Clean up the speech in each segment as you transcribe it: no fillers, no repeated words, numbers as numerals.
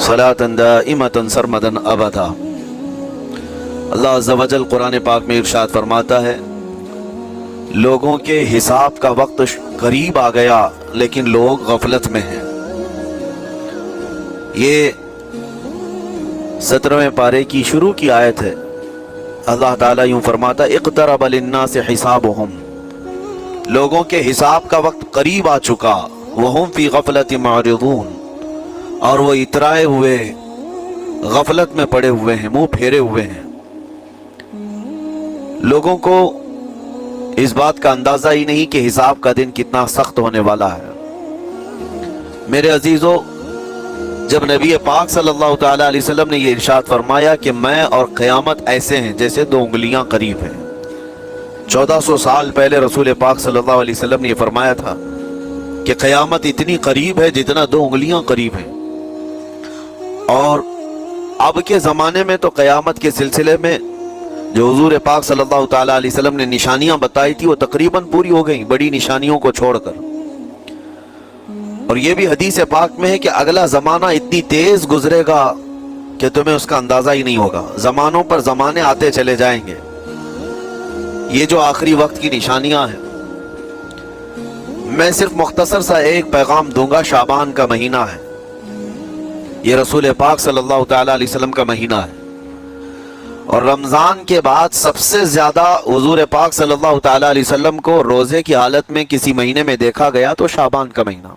सलातन दाइमतन सरमदन अबदा। अल्लाह अज़्ज़ा वजल कुरान पाक में इरशाद फरमाता है, लोगों के हिसाब का वक्त करीब आ गया लेकिन लोग गफलत में हैं। ये 17वें पारे की शुरू की आयत है। अल्लाह ताला यूं फरमाता, इक़्तरब लिन्नास हिसाबुहुम, लोगों के हिसाब का वक्त करीब आ चुका, वहुम फी गफलतिन मुअरिदून, और वो इतराए हुए गफलत में पड़े हुए हैं, मुंह फेरे हुए हैं। लोगों को इस बात का अंदाजा ही नहीं कि हिसाब का दिन कितना सख्त होने वाला है। मेरे अजीजों, जब नबी पाक सल्लल्लाहु तआला अलैहि वसल्लम ने ये इरशाद फरमाया कि मैं और क़यामत ऐसे हैं जैसे दो उंगलियां करीब हैं, 1400 साल पहले रसूल पाक सल्लल्लाहु अलैहि वसल्लम ने ये फरमाया था कि क़यामत इतनी करीब है जितना दो उंगलियां करीब हैं। और अब के ज़माने में तो क़यामत के सिलसिले में जो हुजूर पाक सल्लल्लाहु तआला अलैहि वसल्लम ने निशानियां बताई थी वो तकरीबन पूरी हो गई, बड़ी निशानियों को छोड़कर। और ये भी हदीस पाक में है कि अगला ज़माना इतनी तेज गुजरेगा कि तुम्हें उसका अंदाजा ही नहीं होगा। ज़मानों पर ज़माने आते चले जाएंगे। ये जो आखिरी वक्त की निशानियां हैं, मैं सिर्फ मुख्तसर सा एक पैगाम दूंगा। शाबान का महीना है, ये रसूल पाक सल्लल्लाहु तआला अलैहि वसल्लम का महीना है, और रमजान के बाद सबसे ज्यादा हुजूर पाक सल्लल्लाहु तआला अलैहि वसल्लम को रोजे की हालत में किसी महीने में देखा गया तो शाबान का महीना।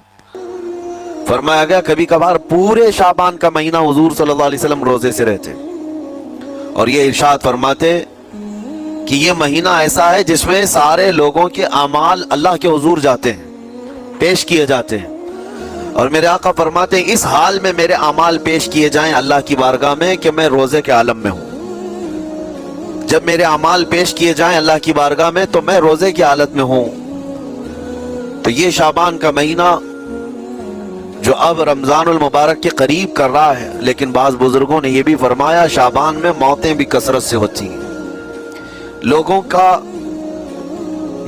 फरमाया गया कभी कभार पूरे शाबान का महीना हुजूर सल्लल्लाहु अलैहि वसल्लम रोजे से रहते, और ये इरशाद फरमाते कि ये महीना ऐसा है जिसमें सारे लोगों के अमाल अल्लाह के हुजूर जाते हैं, पेश किए जाते हैं। और मेरे आका फरमाते हैं इस हाल में मेरे अमाल पेश किए जाएं अल्लाह की बारगाह में कि मैं रोजे के आलम में हूं। जब मेरे अमाल पेश किए जाएं अल्लाह की बारगाह में तो मैं रोजे की हालत में हूं। तो ये शाबान का महीना जो अब रमजानुल मुबारक के करीब कर रहा है, लेकिन बाज बुजुर्गों ने यह भी फरमाया शाबान में मौतें भी कसरत से होती हैं। लोगों का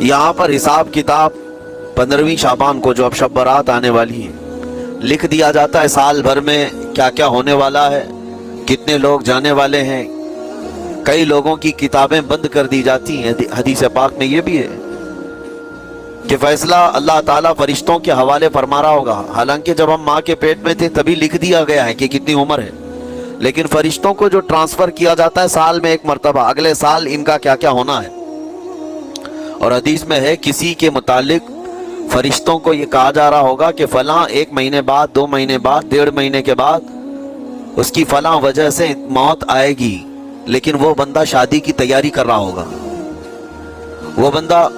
यहाँ पर हिसाब किताब 15वीं शाबान को, जो अब शब बारात आने वाली है, लिख दिया जाता है साल भर में क्या क्या होने वाला है, कितने लोग जाने वाले हैं। कई लोगों की किताबें बंद कर दी जाती हैं। हदीस पाक में ये भी है कि फैसला अल्लाह ताला फरिश्तों के हवाले फरमा रहा होगा। हालांकि जब हम माँ के पेट में थे तभी लिख दिया गया है कि कितनी उम्र है, लेकिन फरिश्तों को जो ट्रांसफर किया जाता है साल में एक मरतबा, अगले साल इनका क्या क्या होना है। और हदीस में है किसी के मुतालिक फरिश्तों को ये कहा जा रहा होगा कि फलां 1 महीने बाद, 2 महीने बाद, 1.5 महीने के बाद उसकी फलां वजह से मौत आएगी, लेकिन वो बंदा शादी की तैयारी कर रहा होगा। वो बंदा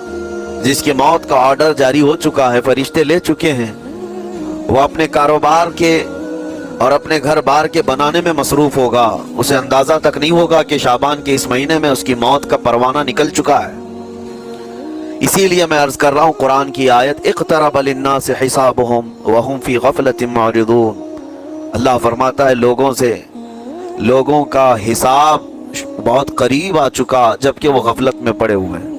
जिसकी मौत का ऑर्डर जारी हो चुका है, फरिश्ते ले चुके हैं, वो अपने कारोबार के और अपने घर बार के बनाने में मसरूफ होगा। उसे अंदाजा तक नहीं होगा कि शाबान के इस महीने में उसकी मौत का परवाना निकल चुका है। इसीलिए मैं अर्ज कर रहा हूँ कुरान की आयत, इक़्तरब लिन्नास हिसाबुहुम वहुम फी गफलतिन मुअरिदून। अल्लाह फरमाता है लोगों का हिसाब बहुत करीब आ चुका जबकि वो गफलत में पड़े हुए हैं।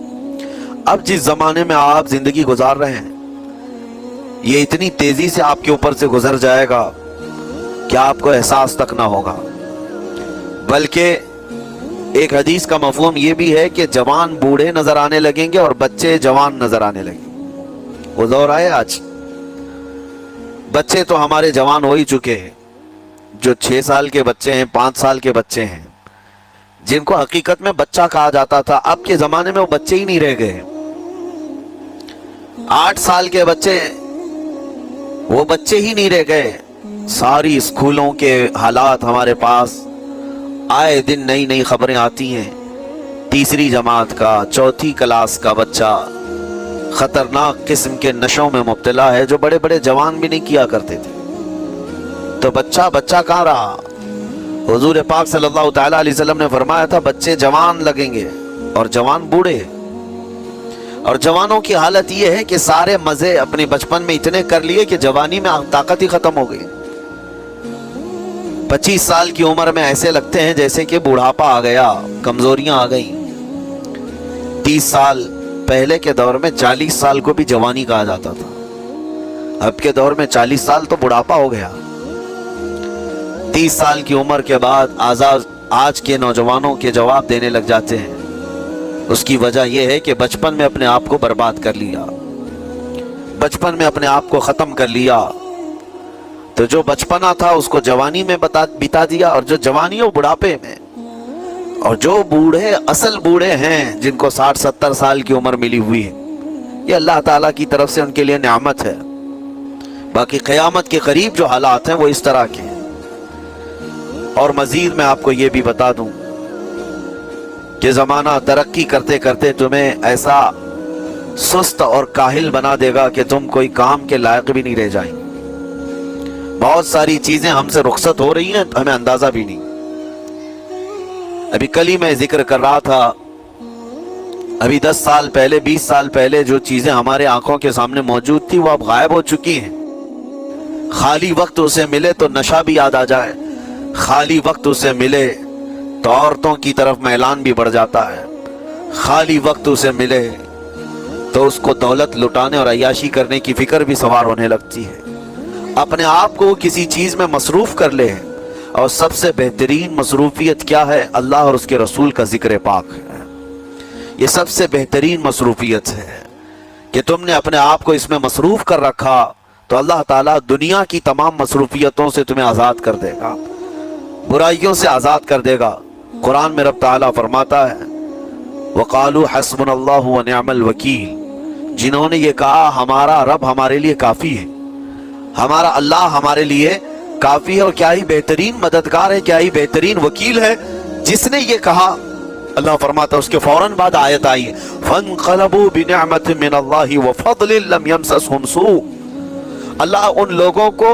अब जिस जमाने में आप जिंदगी गुजार रहे हैं, ये इतनी तेजी से आपके ऊपर से गुजर जाएगा कि आपको एहसास तक ना होगा। बल्कि एक हदीस का मफहूम ये भी है कि जवान बूढ़े नजर आने लगेंगे और बच्चे जवान नजर आने लगेंगे। वो दौर आए आज। बच्चे तो हमारे जवान हो ही चुके हैं। जो 6 साल के बच्चे हैं, 5 साल के बच्चे हैं, जिनको हकीकत में बच्चा कहा जाता था, अब के जमाने में वो बच्चे ही नहीं रह गए। 8 साल के बच्चे, वो बच्चे ही नहीं रह गए। सारी स्कूलों के हालात हमारे पास आए दिन नई नई खबरें आती हैं। 3री जमात का, 4थी क्लास का बच्चा खतरनाक किस्म के नशों में मुब्तला है, जो बड़े बड़े जवान भी नहीं किया करते थे। तो बच्चा कहाँ रहा? हुजूर पाक सल्लल्लाहु तआला अलैहि वसल्लम ने फरमाया था बच्चे जवान लगेंगे और जवान बूढ़े। और जवानों की हालत यह है कि सारे मजे अपने बचपन में इतने कर लिए कि जवानी में ताकत ही खत्म हो गई। 25 साल की उम्र में ऐसे लगते हैं जैसे कि बुढ़ापा आ गया, कमजोरियां आ गई। 30 साल पहले के दौर में 40 साल को भी जवानी कहा जाता था। अब के दौर में 40 साल तो बुढ़ापा हो गया। 30 साल की उम्र के बाद आज के नौजवानों के जवाब देने लग जाते हैं। उसकी वजह यह है कि बचपन में अपने आप को बर्बाद कर लिया, बचपन में अपने आप को खत्म कर लिया। तो जो बचपना था उसको जवानी में बिता दिया, और जो जवानी है वो बुढ़ापे में। और जो बूढ़े असल बूढ़े हैं जिनको 60-70 साल की उम्र मिली हुई है, ये अल्लाह ताला की तरफ से उनके लिए नेमत है। बाकी क़यामत के करीब जो हालात हैं वो इस तरह के हैं। और मजीद मैं आपको ये भी बता दूं कि ज़माना तरक्की करते करते तुम्हें ऐसा सुस्त और काहिल बना देगा कि तुम कोई काम के लायक भी नहीं रह जाएंगे। बहुत सारी चीज़ें हमसे रुखसत हो रही हैं, हमें अंदाज़ा भी नहीं। अभी कल ही मैं जिक्र कर रहा था, अभी 10 साल पहले 20 साल पहले जो चीज़ें हमारे आंखों के सामने मौजूद थी वो अब गायब हो चुकी हैं। खाली वक्त उसे मिले तो नशा भी याद आ जाए, खाली वक्त उसे मिले तो औरतों की तरफ मैलान भी बढ़ जाता है, खाली वक्त उसे मिले तो उसको दौलत लुटाने और अय्याशी करने की फिक्र भी सवार होने लगती है। अपने आप को किसी चीज में मसरूफ कर ले, और सबसे बेहतरीन मसरूफियत क्या है? अल्लाह और उसके रसूल का जिक्र पाक है। ये सबसे बेहतरीन मसरूफियत है कि तुमने अपने आप को इसमें मसरूफ कर रखा, तो अल्लाह ताला दुनिया की तमाम मसरूफियतों से तुम्हें आज़ाद कर देगा, बुराइयों से आज़ाद कर देगा। कुरान में रब ताला फरमाता है, वक़ालू हस्बुनल्लाहु व निअमल वकील, जिन्होंने ये कहा हमारा रब हमारे लिए काफ़ी है, हमारा अल्लाह हमारे लिए काफ़ी है, और क्या ही बेहतरीन मददगार है, क्या ही बेहतरीन वकील है। जिसने ये कहा, अल्लाह फरमाता है उसके फौरन बाद आयत आई है, फन्क़लबू बिनिअमतिन मिनल्लाहि व फ़ज़लिन लम यमससहुम सू। अल्लाह उन लोगों को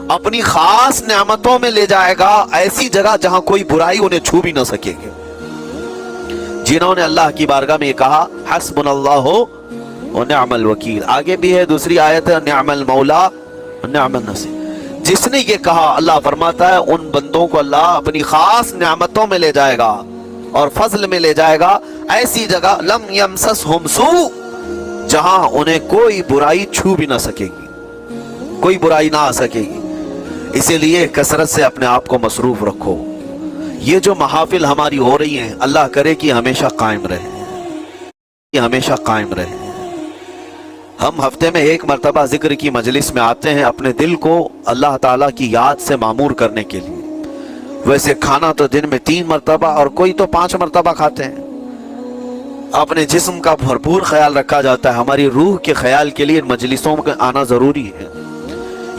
अपनी खास नेमतों में ले जाएगा, ऐसी जगह जहां कोई बुराई उन्हें छू भी ना सकेगी। जिन्होंने अल्लाह की बारगाह में कहा हस्बुनल्लाहु व निअमल वकील, आगे भी है दूसरी आयत है निअमल मौला व निअमन नसीर। जिसने ये कहा, अल्लाह फरमाता है उन बंदों को अल्लाह अपनी खास नेमतों में ले जाएगा और फजल में ले जाएगा, ऐसी जगह लम यमससहुम सू, जहां उन्हें कोई बुराई छू भी ना सकेगी, कोई बुराई ना आ सकेगी। इसीलिए कसरत से अपने आप को मसरूफ रखो। ये जो महाफिल हमारी हो रही है, अल्लाह करे कि हमेशा कायम रहे, हमेशा कायम रहे। हम हफ्ते में एक मरतबा जिक्र की मजलिस में आते हैं अपने दिल को अल्लाह ताला की याद से मामूर करने के लिए। वैसे खाना तो दिन में 3 मरतबा और कोई तो 5 मरतबा खाते हैं। अपने जिस्म का भरपूर ख्याल रखा जाता है। हमारी रूह के ख्याल के लिए मजलिसों में आना ज़रूरी है।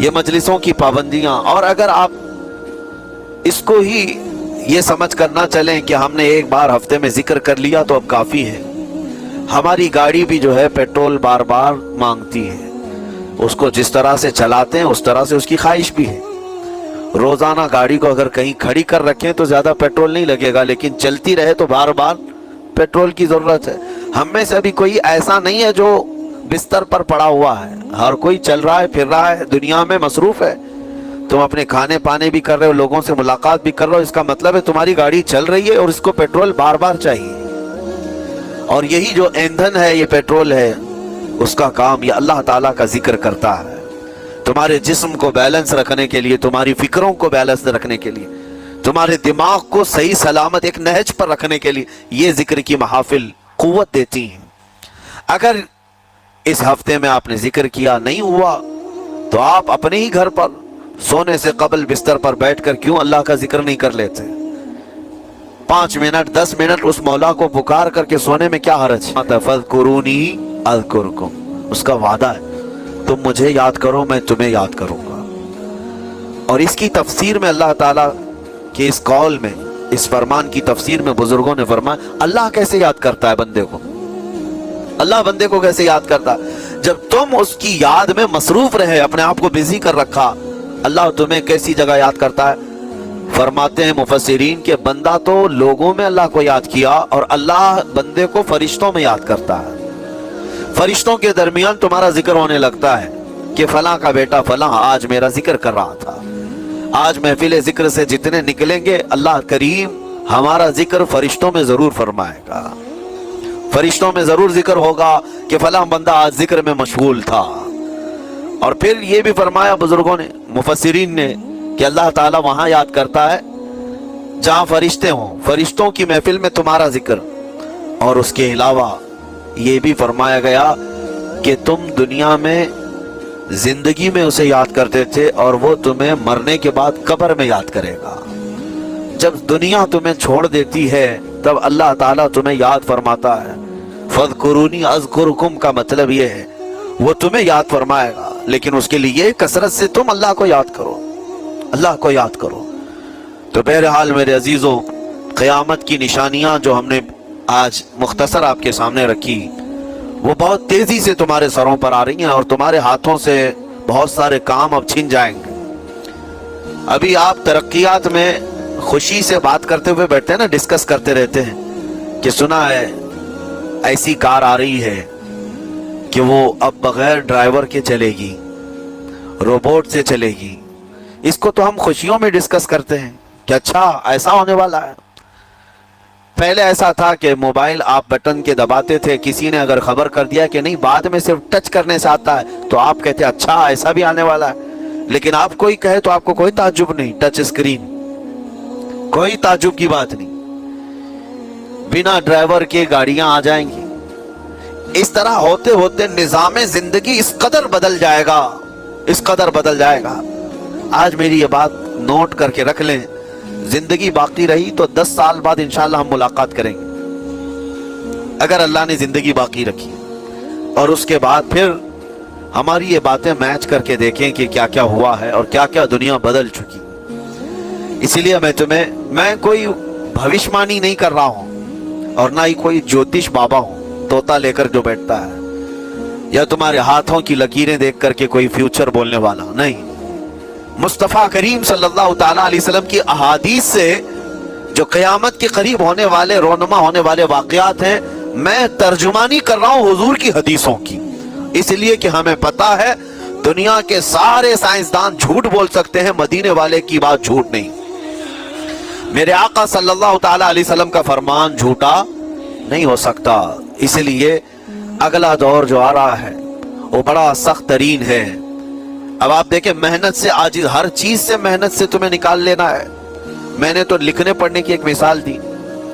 ये मजलिसों की पाबंदियां, और अगर आप इसको ही ये समझ कर ना चलें कि हमने एक बार हफ्ते में जिक्र कर लिया तो अब काफ़ी है। हमारी गाड़ी भी जो है पेट्रोल बार बार मांगती है, उसको जिस तरह से चलाते हैं उस तरह से उसकी ख्वाहिश भी है। रोज़ाना गाड़ी को अगर कहीं खड़ी कर रखें तो ज़्यादा पेट्रोल नहीं लगेगा, लेकिन चलती रहे तो बार बार पेट्रोल की ज़रूरत है। हम में से अभी कोई ऐसा नहीं है जो बिस्तर पर पड़ा हुआ है, हर कोई चल रहा है, फिर रहा है, दुनिया में मसरूफ़ है। तुम अपने खाने पाने भी कर रहे हो, लोगों से मुलाकात भी कर रहे हो, इसका मतलब है तुम्हारी गाड़ी चल रही है और इसको पेट्रोल बार बार चाहिए। और यही जो ईंधन है, ये पेट्रोल है, उसका काम ये अल्लाह ताला का जिक्र करता है। तुम्हारे जिस्म को बैलेंस रखने के लिए, तुम्हारी फिक्रों को बैलेंस रखने के लिए, तुम्हारे दिमाग को सही सलामत एक नहज पर रखने के लिए ये जिक्र की महफिल कुव्वत देती हैं। अगर इस हफ्ते में आपने जिक्र किया नहीं हुआ तो आप अपने ही घर पर सोने से कबल बिस्तर पर बैठकर क्यों अल्लाह का जिक्र नहीं कर लेते? 5 मिनट 10 मिनट उस मौला को पुकार करके सोने में क्या हर्ज? फज़कुरूनी अज़कुरकुम, उसका वादा है तुम मुझे याद करो मैं तुम्हें याद करूंगा। और इसकी तफसीर में अल्लाह ताला के इस कौल में, इस फरमान की तफसीर में बुजुर्गों ने फरमाया अल्लाह कैसे याद करता है बंदे को? अल्लाह बंदे को कैसे याद करता है? जब तुम उसकी याद में मसरूफ रहे, अपने आप को बिजी कर रखा, अल्लाह तुम्हें कैसी जगह याद करता है? फरमाते हैं मुफस्सिरीन के बंदा तो लोगों में अल्लाह को याद किया और अल्लाह बंदे को फरिश्तों में याद करता है। फरिश्तों के दरमियान तुम्हारा जिक्र होने लगता है कि फलां का बेटा फलां आज मेरा जिक्र कर रहा था। आज महफिल जिक्र से जितने निकलेंगे अल्लाह करीम हमारा जिक्र फरिश्तों में जरूर फरमाएगा। फरिश्तों में जरूर जिक्र होगा कि फलां बंदा आज जिक्र में मशगूल था। और फिर ये भी फरमाया बुजुर्गों ने, मुफस्सिरीन ने, کہ اللہ ताला वहां याद करता है जहां फरिश्ते हों, फरिश्तों की महफिल में तुम्हारा जिक्र। और उसके अलावा ये भी फरमाया गया कि तुम दुनिया में जिंदगी में उसे याद करते थे और वो तुम्हें मरने के बाद कब्र में याद करेगा। जब दुनिया तुम्हें छोड़ देती है तब अल्लाह ताला तुम्हें याद फरमाता है। फज़कुरूनी अज़कुरुकुम का मतलब ये है वो तुम्हें याद फरमाएगा, लेकिन उसके लिए कसरत से तुम अल्लाह को याद करो, अल्लाह को याद करो। तो बहरहाल मेरे अजीजों, क़यामत की निशानियां जो हमने आज मुख्तसर आपके सामने रखी वो बहुत तेजी से तुम्हारे सरों पर आ रही हैं और तुम्हारे हाथों से बहुत सारे काम अब छिन जाएंगे। अभी आप तरक्कियात में खुशी से बात करते हुए बैठते हैं ना, डिस्कस करते रहते हैं कि सुना है ऐसी कार आ रही है कि वो अब बगैर ड्राइवर के चलेगी, रोबोट से चलेगी। इसको तो हम खुशियों में डिस्कस करते हैं कि अच्छा ऐसा होने वाला है। पहले ऐसा था कि मोबाइल आप बटन के दबाते थे, किसी ने अगर खबर कर दिया कि नहीं बाद में सिर्फ टच करने से आता है तो आप कहते अच्छा ऐसा भी आने वाला है। लेकिन आप कोई कहे तो आपको कोई ताज्जुब नहीं, टच स्क्रीन, कोई ताज्जुब की बात नहीं, बिना ड्राइवर के गाड़ियां आ जाएंगी। इस तरह होते होते निजामे जिंदगी इस कदर बदल जाएगा, इस कदर बदल जाएगा। आज मेरी ये बात नोट करके रख लें, जिंदगी बाकी रही तो 10 साल बाद इंशाल्लाह हम मुलाकात करेंगे, अगर अल्लाह ने जिंदगी बाकी रखी। और उसके बाद फिर हमारी ये बातें मैच करके देखें कि क्या क्या हुआ है और क्या क्या दुनिया बदल चुकी। इसीलिए मैं कोई भविष्यवाणी नहीं कर रहा हूं और ना ही कोई ज्योतिष बाबा हूं, तोता लेकर जो बैठता है, या तुम्हारे हाथों की लकीरें देख करके कोई फ्यूचर बोलने वाला नहीं। मुस्तफ़ा करीम सल्लल्लाहु ताला अलैहि वसल्लम की अहादीस से जो क़यामत के करीब होने वाले, रोनुमा होने वाले वाक़यात हैं, मैं तर्जुमानी कर रहा हूं हुजूर की हदीसों की, इसलिए कि हमें पता है दुनिया के सारे साइंसदान झूठ बोल सकते हैं, मदीने वाले की बात झूठ नहीं। मेरे आका सल्लल्लाहु ताला अलैहि वसल्लम का फरमान झूठा नहीं हो सकता। इसलिए अगला दौर जो आ रहा है वो बड़ा सख्त तरीन है। अब आप देखें, मेहनत से आज हर चीज से मेहनत से तुम्हें निकाल लेना है। मैंने तो लिखने पढ़ने की एक मिसाल दी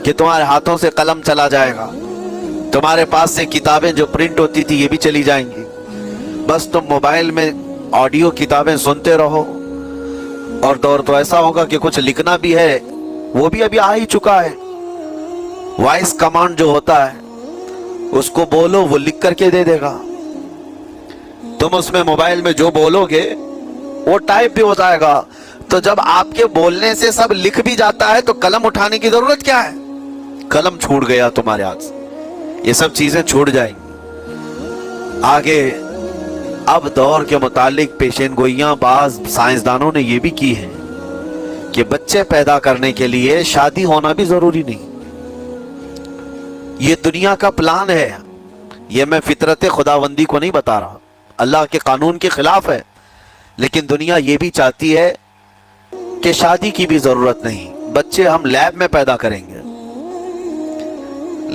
कि तुम्हारे हाथों से कलम चला जाएगा, तुम्हारे पास से किताबें जो प्रिंट होती थी ये भी चली जाएंगी, बस तुम मोबाइल में ऑडियो किताबें सुनते रहो। और दौर तो ऐसा होगा कि कुछ लिखना भी है, वो भी अभी आ ही चुका है। वॉइस कमांड जो होता है उसको बोलो, वो लिख करके दे देगा। तुम उसमें मोबाइल में जो बोलोगे वो टाइप भी हो जाएगा। तो जब आपके बोलने से सब लिख भी जाता है तो कलम उठाने की जरूरत क्या है? कलम छूट गया तुम्हारे हाथ से, ये सब चीजें छूट जाएंगी। आगे अब दौर के मुतालिक पेशेनगोइयां बाज साइंसदानों ने ये भी की है कि बच्चे पैदा करने के लिए शादी होना भी जरूरी नहीं। ये दुनिया का प्लान है, ये मैं फितरत खुदाबंदी को नहीं बता रहा, अल्लाह के कानून के खिलाफ है, लेकिन दुनिया ये भी चाहती है कि शादी की भी जरूरत नहीं, बच्चे हम लैब में पैदा करेंगे।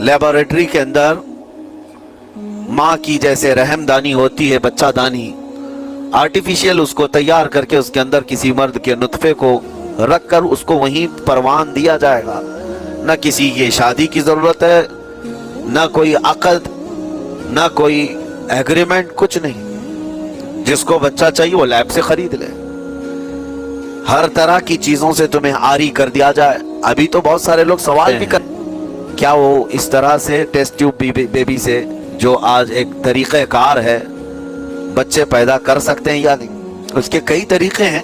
लेबोरेटरी के अंदर माँ की जैसे रहमदानी होती है, बच्चा दानी, आर्टिफिशियल उसको तैयार करके उसके अंदर किसी मर्द के नुतफे को रख कर उसको वहीं परवान दिया जाएगा। न किसी की शादी की जरूरत है, न कोई अक़द, न कोई एग्रीमेंट, कुछ नहीं। जिसको बच्चा चाहिए वो लैब से खरीद ले। हर तरह की चीजों से तुम्हें आरी कर दिया जाए। अभी तो बहुत सारे लोग सवाल भी कर, क्या वो इस तरह से टेस्ट ट्यूब बेबी से, जो आज एक तरीक़ेकार है, बच्चे पैदा कर सकते हैं या नहीं? उसके कई तरीके हैं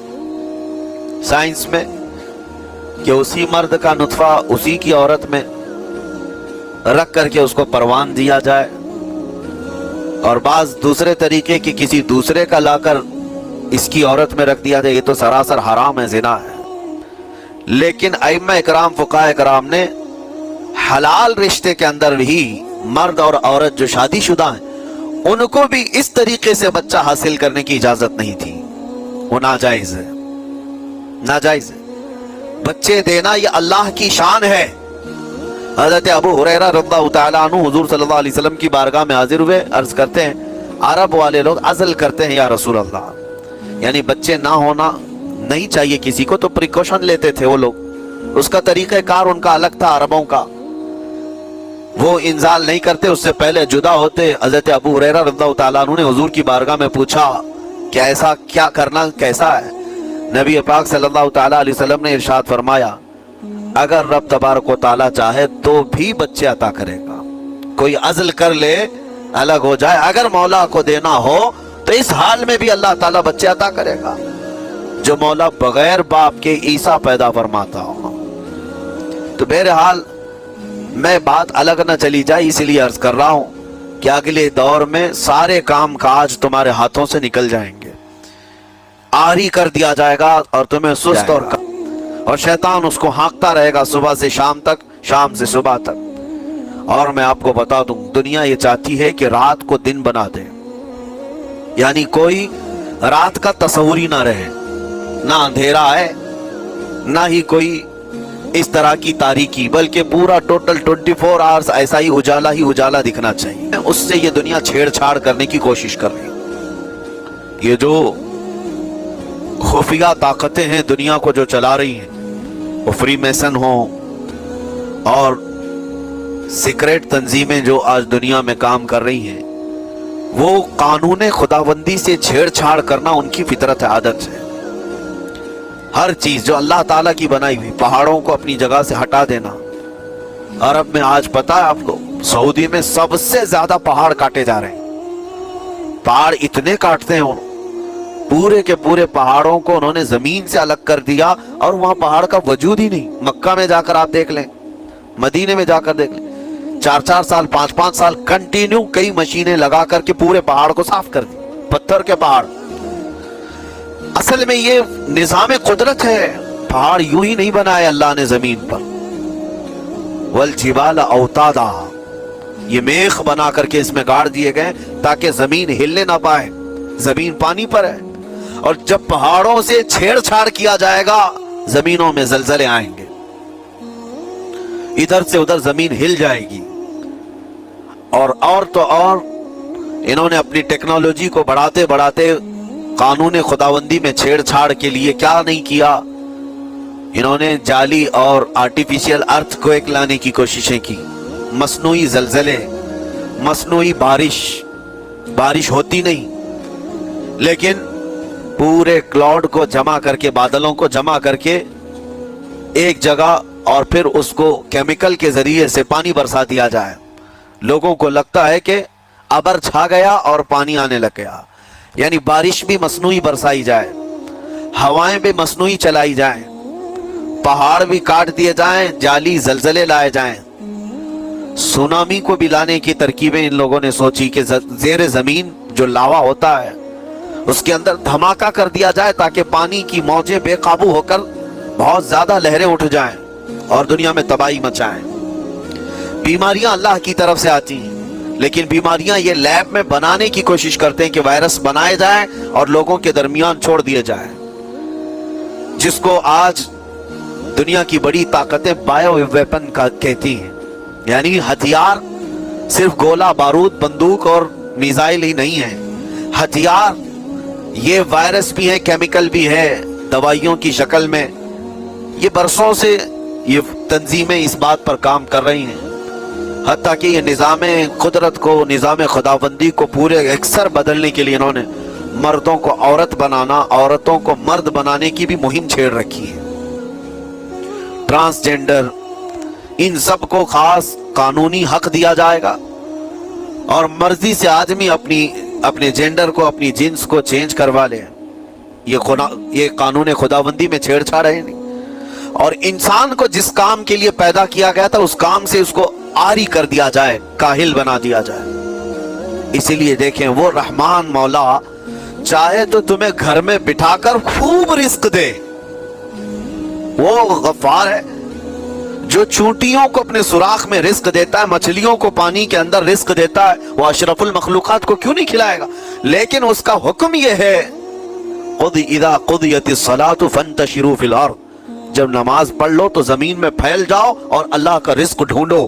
साइंस में कि उसी मर्द का नुतफा उसी की औरत में रख करके उसको परवान दिया जाए, और बाज दूसरे तरीके की किसी दूसरे का लाकर इसकी औरत में रख दिया जाए। ये तो सरासर हराम है, ज़िना है। लेकिन अइम्मा इकराम, फुक़हा इकराम ने हलाल रिश्ते के अंदर भी मर्द और औरत जो शादीशुदा हैं उनको भी इस तरीके से बच्चा हासिल करने की इजाजत नहीं थी, वो नाजायज है, नाजायज है। बच्चे देना ये अल्लाह की शान है। हज़रत अबू हुरैरा रज़ियल्लाहु तआला अन्हु हुज़ूर सल्लल्लाहु अलैहि वसल्लम की बारगाह में हाजिर हुए, अर्ज करते हैं अरब वाले लोग अज़ल करते हैं या रसूल अल्लाह, यानी बच्चे ना होना نہیں چاہیے کسی کو تو پریکاشن لیتے تھے وہ لوگ، اس کا طریقہ کار ان کا الگ تھا عربوں کا، وہ انزال نہیں کرتے، اس سے پہلے جدا ہوتے۔ حضرت ابو ہریرہ رضی اللہ تعالیٰ عنہ نے حضور کی بارگاہ میں پوچھا کہ ایسا کیا کرنا کیسا ہے؟ نبی پاک صلی اللہ تعالیٰ علیہ وسلم نے ارشاد فرمایا اگر رب تبارک و تعالیٰ چاہے تو بھی بچے عطا کرے گا، کوئی عزل کر لے الگ ہو جائے، اگر مولا کو دینا ہو تو اس حال میں بھی اللہ تعالیٰ بچے عطا کرے گا، جو مولا بغیر باپ کے عیسیٰ پیدا فرماتا ہو۔ تو بہرحال میں بات الگ نہ چلی جائے اس لیے عرض کر رہا ہوں کہ اگلے دور میں سارے کام کاج تمہارے ہاتھوں سے نکل جائیں گے، آری کر دیا جائے گا اور تمہیں سست اور شیطان اس کو ہانکتا رہے گا صبح سے شام تک، شام سے صبح تک۔ اور میں آپ کو بتا دوں دنیا یہ چاہتی ہے کہ رات کو دن بنا دے، یعنی کوئی رات کا تصور ہی نہ رہے، نہ اندھیرا ہے نہ ہی کوئی اس طرح کی تاریکی، بلکہ پورا ٹوٹل 24 آورز ایسا ہی اجالا دکھنا چاہیے۔ اس سے یہ دنیا چھیڑ چھاڑ کرنے کی کوشش کر رہی ہے۔ یہ جو خفیہ طاقتیں ہیں دنیا کو جو چلا رہی ہیں، وہ فری میسن ہوں اور سیکریٹ تنظیمیں جو آج دنیا میں کام کر رہی ہیں، وہ قانون خداوندی سے چھیڑ چھاڑ کرنا ان کی فطرت عادت ہے۔ ہر چیز جو اللہ تعالیٰ کی بنائی ہوئی، پہاڑوں کو اپنی جگہ سے ہٹا دینا۔ عرب میں آج پتا ہے آپ کو، سعودی میں سب سے زیادہ پہاڑ کاٹے جا رہے ہیں، پہاڑ اتنے کاٹتے ہیں، پورے کے پورے پہاڑوں کو انہوں نے زمین سے الگ کر دیا اور وہاں پہاڑ کا وجود ہی نہیں۔ مکہ میں جا کر آپ دیکھ لیں، مدینے میں جا کر دیکھ لیں، 4 سال 5 سال کنٹینیو کئی مشینیں لگا کر کے پورے پہاڑ کو صاف کر دی، پتھر کے پہاڑ۔ اصل میں یہ نظام قدرت ہے، پہاڑ یوں ہی نہیں بنائے اللہ نے زمین پر۔ والجبال اوتادا، یہ میخ بنا کر کے اس میں گاڑ دیے گئے تاکہ زمین ہلنے نہ پائے، زمین پانی پر ہے، اور جب پہاڑوں سے چھیڑ چھاڑ کیا جائے گا زمینوں میں زلزلے آئیں گے، ادھر سے ادھر زمین ہل جائے گی۔ اور تو اور انہوں نے اپنی ٹیکنالوجی کو بڑھاتے بڑھاتے قانون خداوندی میں چھیڑ چھاڑ کے لیے کیا نہیں کیا، انہوں نے جعلی اور آرٹیفیشل ارتھ کو ایک لانے کی کوششیں کی، مصنوعی زلزلے، مصنوعی بارش ہوتی نہیں، لیکن پورے کلاؤڈ کو جمع کر کے، بادلوں کو جمع کر کے ایک جگہ، اور پھر اس کو کیمیکل کے ذریعے سے پانی برسا دیا جائے۔ لوگوں کو لگتا ہے کہ ابر چھا گیا اور پانی آنے لگ گیا، یعنی بارش بھی مصنوعی برسائی جائے، ہوائیں بھی مصنوعی چلائی جائیں، پہاڑ بھی کاٹ دیے جائیں، جعلی زلزلے لائے جائیں۔ سونامی کو بھی لانے کی ترکیبیں ان لوگوں نے سوچی کہ زیر زمین جو لاوا ہوتا ہے اس کے اندر دھماکہ کر دیا جائے تاکہ پانی کی موجیں بے قابو ہو کر بہت زیادہ لہریں اٹھ جائیں اور دنیا میں تباہی مچائیں۔ بیماریاں اللہ کی طرف سے آتی ہیں، لیکن بیماریاں یہ لیب میں بنانے کی کوشش کرتے ہیں کہ وائرس بنائے جائیں اور لوگوں کے درمیان چھوڑ دیے جائیں، جس کو آج دنیا کی بڑی طاقتیں بایو ویپن کا کہتی ہیں، یعنی ہتھیار صرف گولہ بارود بندوق اور میزائل ہی نہیں ہے، ہتھیار یہ وائرس بھی ہے، کیمیکل بھی ہے، دوائیوں کی شکل میں۔ یہ برسوں سے یہ تنظیمیں اس بات پر کام کر رہی ہیں، حتیٰ کہ یہ نظام قدرت کو، نظام خداوندی کو پورے اکثر بدلنے کے لیے انہوں نے مردوں کو عورت بنانا، عورتوں کو مرد بنانے کی بھی مہم چھیڑ رکھی ہے۔ ٹرانسجینڈر، ان سب کو خاص قانونی حق دیا جائے گا، اور مرضی سے آدمی اپنے جینڈر کو، اپنی جنس کو چینج کروا لے۔ یہ قانون خداوندی میں چھیڑ چھاڑ ہے نہیں، اور انسان کو جس کام کے لیے پیدا کیا گیا تھا اس کام سے اس کو عاری کر دیا جائے، کاہل بنا دیا جائے۔ اسی لیے دیکھیں وہ رحمان مولا چاہے تو تمہیں گھر میں بٹھا کر خوب رزق دے، وہ غفار ہے جو چونٹیوں کو اپنے سوراخ میں رزق دیتا ہے، مچھلیوں کو پانی کے اندر رزق دیتا ہے، وہ اشرف المخلوقات کو کیوں نہیں کھلائے گا؟ لیکن اس کا حکم یہ ہے اذا قضیت الصلاۃ فانتشروا فی الارض، جب نماز پڑھ لو تو زمین میں پھیل جاؤ اور اللہ کا رزق ڈھونڈو۔